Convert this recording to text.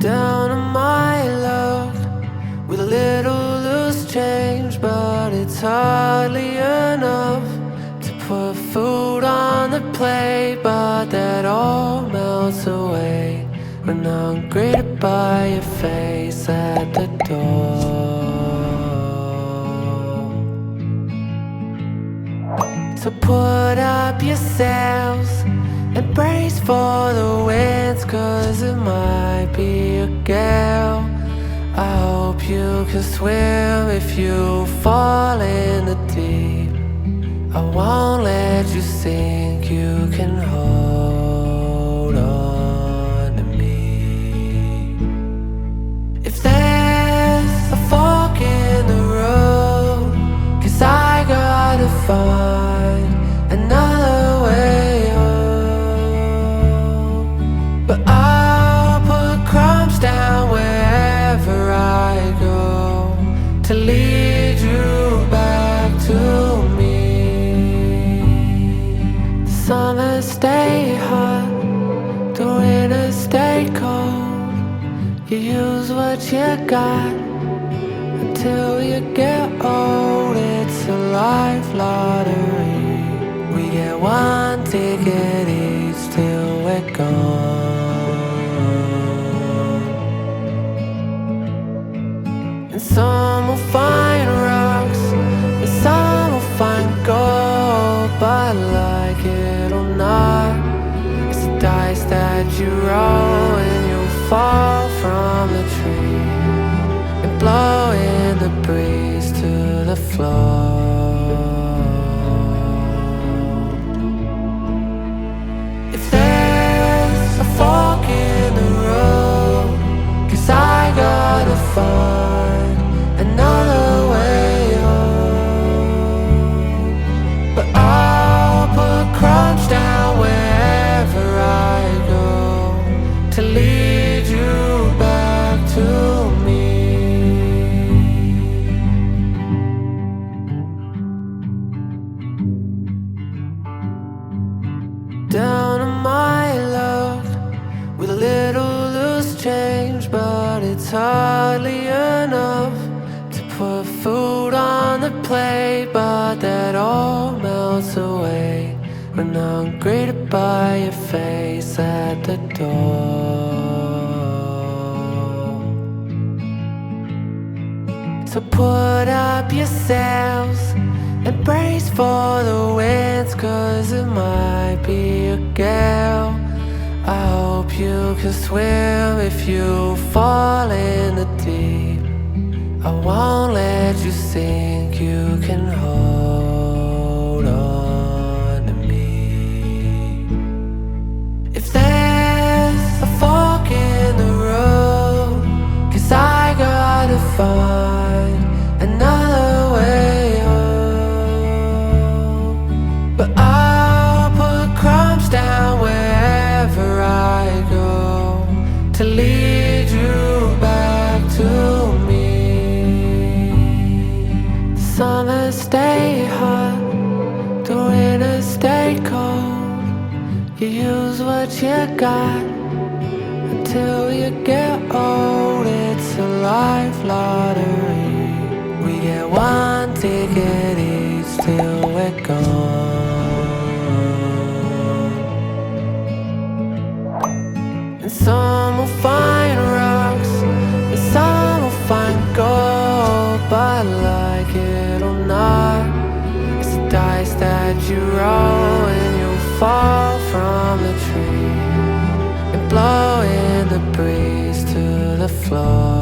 down on my luck with a little loose change, but it's hardly enough to put food on the plate. But that all melts away when I'm greeted by your face at the door. So put up your sails and brace for the winds, 'cause it might be a gale. I hope you can swim if you fall in the deep. I won't let you sink, you can hold on to me. If there's a fork in the road, 'cause I gotta find another way home. But I'll put crumbs down wherever I go to lead you back to me. The summer stay hot, the winter stay cold. You use what you got until you get old. It's a life lottery. We get one ticket each till we're gone. And some will find rocks, and some will find gold. But like it or not, it's the dice that you roll, and you'll fall from the tree and blow in the breeze to the floor. If there's a fork in the road, 'cause I gotta find another way home. But I'll put crumbs down wherever I go to lead you back to me. Down on my luck with a little loose change, but it's hardly enough to put food on the plate. But that all melts away when I'm greeted by your face at the door. So put up your sails and brace for the winds, 'cause it might be a gale. I hope you can swim if you fall in the deep. I won't let you sink, you can hold on to me. If there's a fork in the road, 'cause I gotta find another way home. But I'll put crumbs down wherever I go to lead you back to me. The summer stay hot, the winter stay cold. You use what you got until you get old. It's a life lottery. We get one ticket each till we're gone. And some will find rocks, and some will find gold. But like it or not, it's the dice that you roll, and you'll fall from the tree and blow in the breeze to the floor.